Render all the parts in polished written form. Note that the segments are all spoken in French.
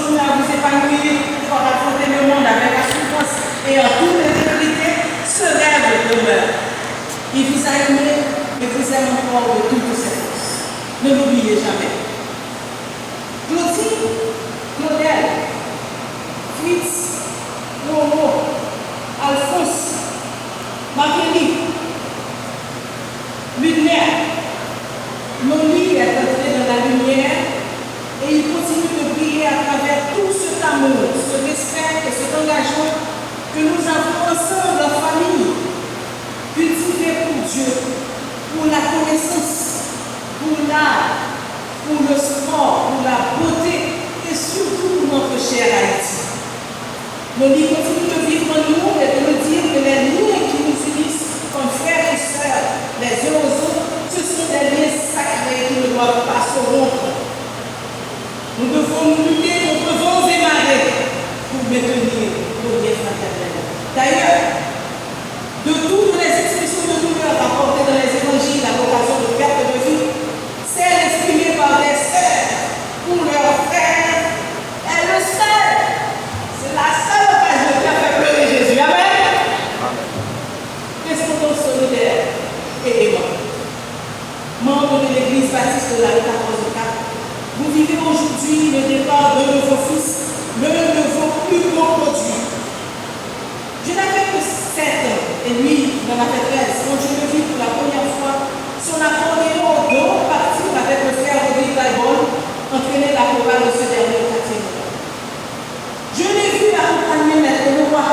continuer à vous épanouir, pour affronter le monde avec assurance et en toute intégrité, ce rêve demeure. Il vous a aimé et vous aime encore de toutes ses forces. Ne l'oubliez jamais. Claudine, Claudel, Fritz, Momo, Alphonse, Marguerite, Lumière, Noli est entré dans la lumière et il continue de briller à travers tout cet amour, ce respect et cet engagement que nous avons ensemble en famille, cultivé pour Dieu, pour la connaissance, pour l'art, pour le sport, pour la beauté et surtout pour notre chère Haïti. Noli continue de vivre en nous et de nous dire que les liens qui nous unissent comme frères et sœurs, les uns aux autres, ce sont des liens sacrés qui ne doivent pas se rompre. Nous devons nous lutter contre vents et marées pour maintenir nos liens fraternels. D'ailleurs, de toutes les expressions de douleur apportées dans les évangiles à l'occasion de perte de vie, celle exprimée par des sœurs pour leurs frères est le seul. C'est la seule occasion qui a fait pleurer Jésus. Amen. Restons solidaires et aimants. Membres de l'Église baptiste de la 14-4, vous vivez aujourd'hui le départ d'un de vos fils, l'un de vos plus grands produits. Je n'avais que 7 ans et lui, il en avait 13, quand je le vis pour la première fois, son accordéon au dos partir avec le frère Rodrigue Laibol, entraîner la chorale de ce dernier quartier. Je l'ai vu accompagner Maître Leroy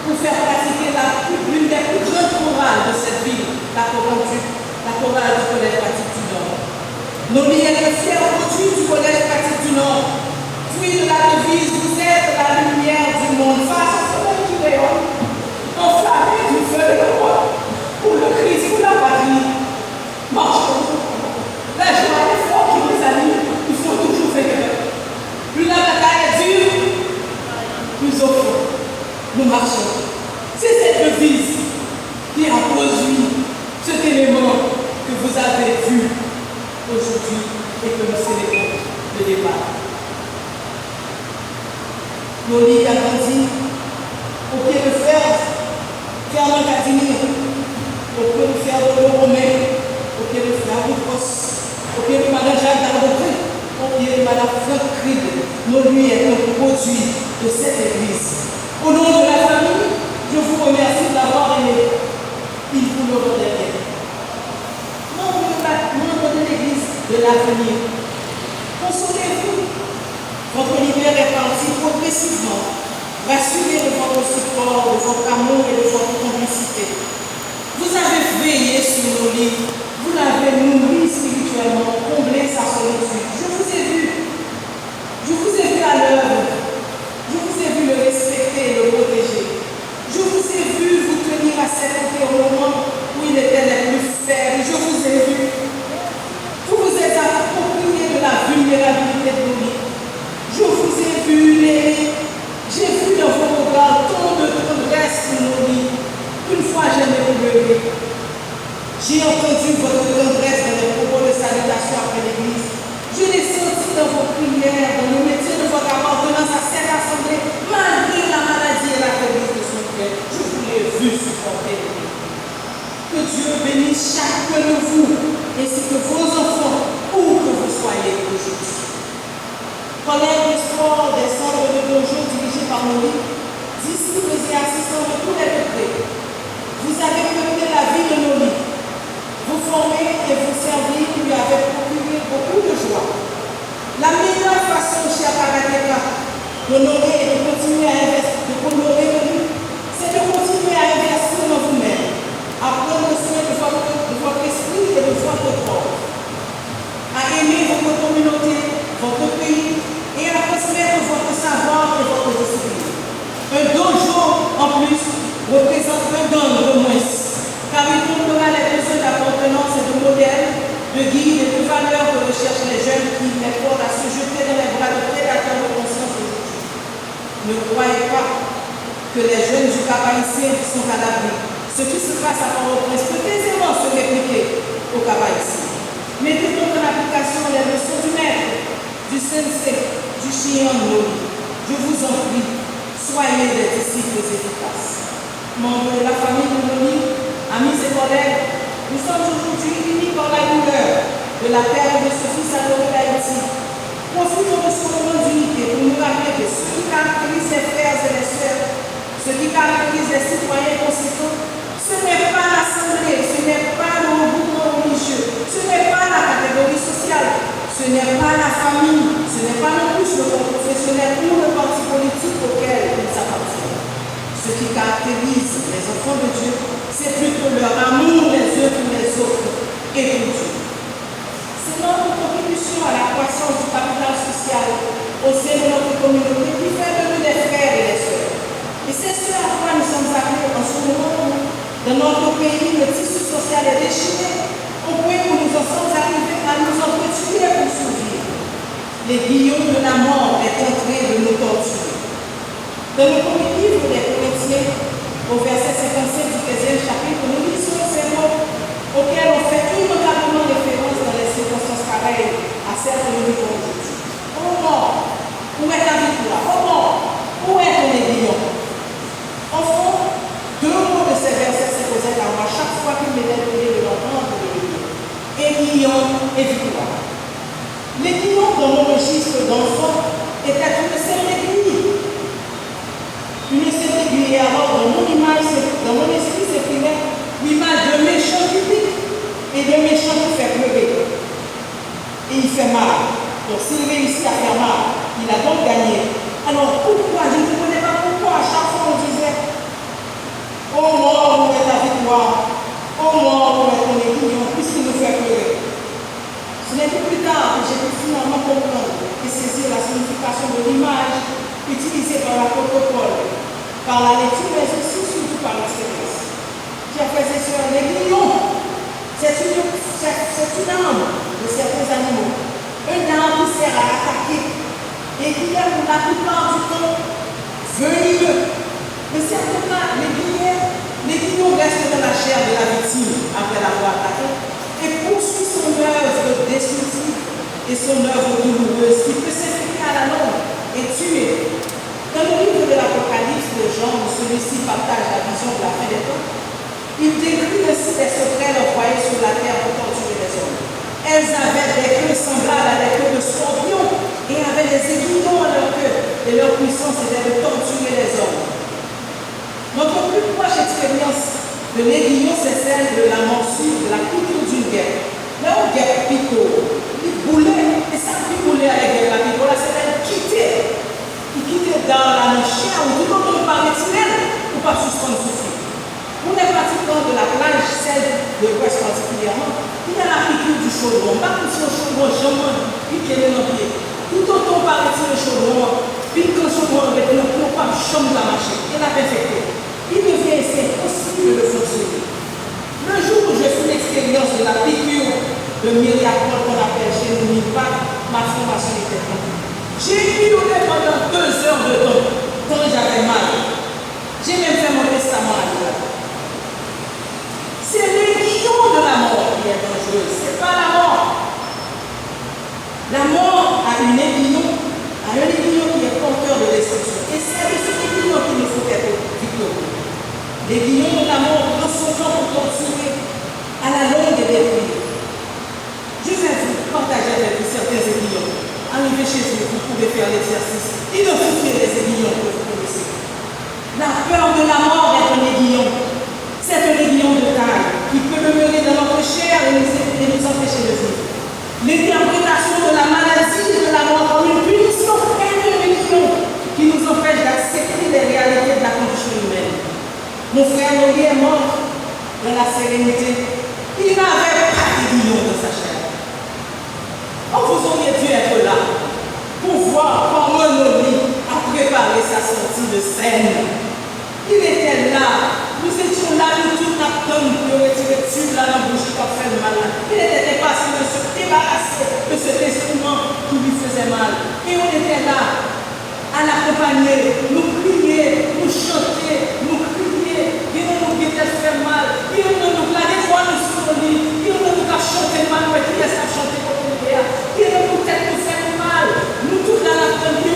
pour faire pratiquer l'une des plus grandes chorales de cette ville, la chorale du Collège pratique du Nord. Noli est le fier produit du Collège pratique du Nord, fruit de la devise « Vous êtes la lumière du monde » face au soleil qui rayonne, enflammé du feu de la roi, pour le Christ, pour la patrie. Marchons. La joie et l'effort qui nous anime, il faut toujours vainqueur. Plus la bataille est dure, plus au fond, nous marchons. C'est cette devise qui a produit cet élément que vous avez vu aujourd'hui et que nous célébrons le départ. Noli a grandi au pied de fer, Fernand Cadigny, au pied de fer de Romain, au pied de fer de Fosse, au pied de Madame Jacques Dardepré, au pied de Madame Franck Cried. Noli est un produit de cette église. Au nom de la famille, je vous remercie d'avoir aimé. Il vous le redonnera. Membre de l'église de l'avenir, consolez-vous. Votre hiver est parti progressivement. Rassurez de votre support, de votre amour et de votre complicité. Vous avez veillé sur nos livres, vous l'avez nourri spirituellement, comblé sa solitude. Je vous ai vu à l'œuvre. Je vous ai vu le respecter et le protéger. Je vous ai vu vous tenir à ses côtés au moment où il était le plus faible. Je vous ai vu. Vous vous êtes approprié de la vulnérabilité de nos vies. Je vous ai vu l'aimer. J'ai vu dans vos regards tant de tendresse pour nos vies. Une fois, j'aimais vous lever. J'ai entendu votre tendresse dans les propos de salutation après l'église. Je l'ai senti dans vos prières, dans le métier de votre appartenance à cette assemblée, malgré la maladie et la faiblesse de son cœur. Je vous l'ai vu supporter. Que Dieu bénisse chacun de vous, ainsi que vos enfants, où que vous soyez aujourd'hui. Collègues de sport des centres de dojo dirigés par Noli, disciples et assistants de tous les degrés, vous avez peuplé la vie de Noli. Vous former et vous servir lui avez procuré beaucoup de joie. La meilleure façon, cher Karateka, d'honorer et de continuer à investir, de honorer Noli, c'est de continuer à investir dans vous-même, à prendre soin de votre esprit et de votre corps, à aimer votre communauté, votre pays, et à transmettre votre savoir et votre discipline. Un dojo, en plus, représente un don de moins, car il comblera les besoins d'appartenance et de modèles, de guides et de valeurs que recherchent les jeunes qui s'effordent à se jeter dans les bras de prédateurs de conscience aujourd'hui. Ne croyez pas que les jeunes du Cap-Haïtien sont à l'abri. Ce qui se passe à Port-au-Prince peut aisément se répliquer au Cap-Haïtien. Mettez donc en application les leçons du maître, du sensei, du fichez en nos vies. Je vous en prie, soyez des disciples efficaces. Membres de la famille de Noli, amis et collègues, nous sommes aujourd'hui unis par la douleur de la perte de ce fils adoré d'Haïti. Profitons de ce moment d'unité pour nous rappeler que ce qui caractérise les frères et les sœurs, ce qui caractérise les citoyens conséquents, ce n'est pas l'assemblée, ce n'est pas le regroupement religieux, ce n'est pas la catégorie sociale, ce n'est pas la famille, ce n'est pas non plus le corps professionnel ou le parti politique auquel ils appartiennent. Ce qui caractérise les enfants de Dieu, c'est plutôt leur amour les uns pour les autres et pour Dieu. C'est notre contribution à la croissance du capital social au sein de notre communauté qui fait de nous des frères et des sœurs. Et c'est ce à quoi nous sommes appelés en ce moment où, dans notre pays, le tissu social est déchiré, au point où nous en sommes arrivés à nous entretuer pour survivre. L'aiguillon de la mort est en train de nous torturer. Dans le premier livre des Corinthiens, au verset 55 du 15e chapitre, nous lisons ces mots auxquels on fait immanquablement référence dans les circonstances pareilles à celles que nous vivons aujourd'hui. Oh mort, où est ta victoire? Oh mort, où est ton aiguillon? Au fond, deux mots de ces versets s'imposaient à moi chaque fois qu'il m'était donné de l'entendre de l'aiguillon. Aiguillon et victoire. L'aiguillon dans mon registre d'enfant était une seule aiguille. Une seule aiguille. Et alors, dans mon image, dans mon esprit s'exprimait l'image d'un méchant qui pique et d'un méchant qui fait pleurer. Et il fait mal. Donc, s'il réussit à faire mal, il a donc gagné. Alors, pourquoi? Je ne comprenais pas pourquoi. À chaque fois, on disait: oh mort, où est ta victoire? Oh mort, où est ton aiguillon? Puisqu'il nous fait pleurer. Ce n'est que plus tard que j'ai pu finalement comprendre et saisir la signification de l'image utilisée par l'apôtre Paul, par la lecture, mais aussi surtout par l'expérience. Chers frères et sœurs, l'aiguillon, c'est une arme de certains animaux. Une arme qui sert à attaquer et qui est pour la plupart du temps venimeux. Mais certains cas, l'aiguillon reste dans la chair de la victime après l'avoir attaqué et poursuit son œuvre destructive et son œuvre douloureuse qui peut s'effectuer à la longue et tuer. Dans le livre de l'Apocalypse de Jean, celui-ci partage la vision de la fin des temps. Il décrit ainsi les sauterelles envoyées sur la terre pour torturer les hommes. Elles avaient des queues semblables à des queues de scorpions et avaient des aiguillons à leur queue. Et leur puissance était de torturer les hommes. Notre plus proche expérience de l'aiguillon, c'est celle de la morsure, de la piqûre d'une guêpe. Là où guêpe pico, il boulait, et ça picoulait avec la pico, là c'est elle qui quittait dans la chien ou tout le monde par pour pas suspendre souffle. Pour les pratiquants de la plage, celle de l'Ouest particulièrement, il y a la piqûre du chaudron. Pas comme si le chaudron jamais piqué dans le pied. Tout autant paraît-il le chaudron, pique le chaudron avec le pied, pas chambre la marcher. Et la infecté. Il devient impossible de fonctionner. Le jour où je fais l'expérience de la piqûre de Myriacol qu'on appelle chez nous Milpa, ma formation était complète. J'ai piqûré pendant 2 heures de temps, quand j'avais mal. J'ai même fait mon testament à Dieu. C'est l'aiguillon de la mort qui est dangereuse, ce n'est pas la mort. La mort a un aiguillon qui est porteur de destruction. Et c'est de cet aiguillon qu'il nous faut être victorieux. L'aiguillon de la mort prend son temps pour torturer à la longue et détruire. Je vais vous partager avec vous certains aiguillons. Arrivez chez vous, vous pouvez faire l'exercice. Identifiez les aiguillons que vous connaissez. La peur de la mort est un aiguillon. C'est un aiguillon de taille qui peut demeurer dans notre chair et nous empêcher de vivre. L'interprétation de la maladie et de la mort comme une punition est un aiguillon qui nous empêche d'accepter les réalités de la condition humaine. Mon frère Noli est mort dans la sérénité. Il n'avait pas d'aiguillon dans sa chair. Oh, vous auriez dû être là pour voir comment Noli a préparé sa sortie de scène. Il était là. Nous étions là, nous tous n'attendons pour retirer le tube là dans la bouche qui a fait mal. Il était impatient de se débarrasser de cet instrument qui lui faisait mal. Et on était là à l'accompagner, nous prier, nous chanter, nous crier. Il nous guettait faire mal. Il nous glaner fois nous sur le lit. Il nous a chanté mal. Mais qui est-ce qui a chanté comme on est là? Il nous tête nous faire mal. Nous tous dans la famille.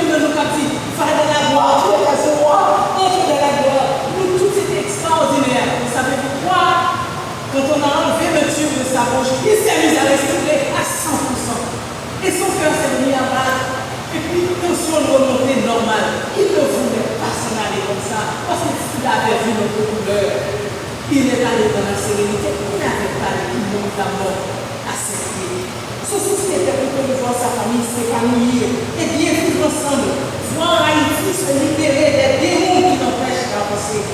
sérénité, il n'avait pas l'équilibre d'amour accepté. Ceci était pour que voir sa famille s'épanouir et bien vivre ensemble. Voir Haïti se libérer des démons qui l'empêchent d'avancer.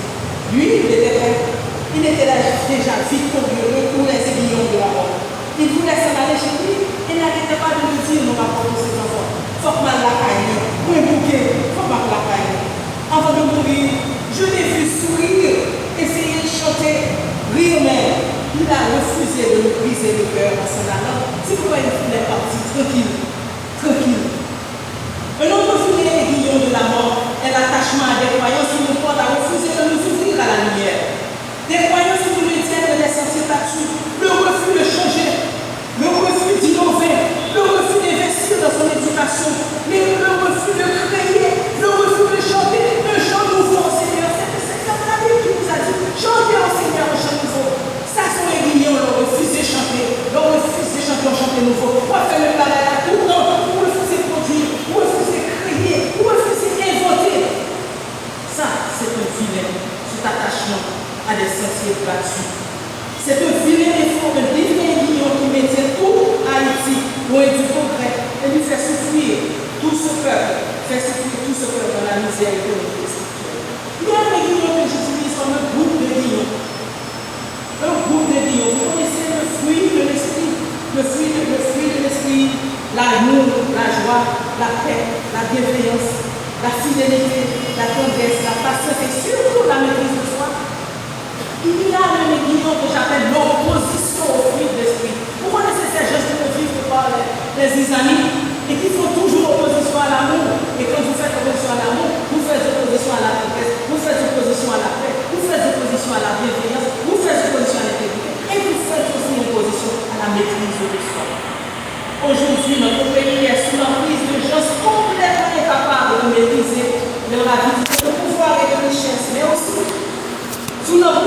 Lui, il était là déjà victorieux pour les aiguillons de la mort. Il voulait s'en aller chez lui et n'arrêtait pas de lui dire nos rapports de ses enfants. Faut que mal la caille, pour un bouquet, faut pas la caille. Avant de mourir, je l'ai vu sourire, essayer de chanter, rire même. Il a refusé de nous briser le cœur en s'en allant. C'est pourquoi il est parti tranquille, tranquille. Un autre filet aiguillon de la mort est l'attachement à des croyances qui nous portent à refuser de nous ouvrir à la lumière. Des croyances qui nous maintiennent des sentiers battus, le refus de changer, le refus d'innover, le refus d'investir dans son éducation, le refus de créer, le refus de chanter un chant nouveau au Seigneur. C'est comme la Bible qui nous a dit, chantez au Seigneur un chant nouveau. Ça, son aiguillon, on refuse de chanter, on refuse de chanter un chant nouveau. On fait le travail à tout le temps, on refuse de produire, on refuse de créer, on refuse d'inventer. Ça, c'est un filet, cet attachement à des sentiers battus. C'est un filet d'effort, un aiguillon qui maintient tout Haïti loin du progrès et lui fait souffrir tout ce peuple, dans la misère économique et spirituelle. Il y a un aiguillon que j'utilise comme un groupe d'aiguillons. Un groupe d'aiguillons. Vous connaissez le fruit de l'esprit, le fruit de l'esprit, l'amour, la joie, la paix, la bienveillance, la fidélité, la tendresse, la patience et surtout la maîtrise de soi. Il y a un aiguillon que j'appelle l'opposition au fruit de l'esprit. Vous connaissez ces gestes de vivre par les amis et qui font toujours opposition à l'amour. Et quand vous faites opposition à l'amour, vous faites opposition à la tendresse, vous faites opposition à la paix, vous faites opposition à la bienveillance, vous faites opposition à l'intégrité et vous faites aussi opposition à la maîtrise de soi. Aujourd'hui, notre pays est sous l'emprise de gens complètement incapables de maîtriser leur vie, de pouvoir et de richesse, mais aussi sous l'emprise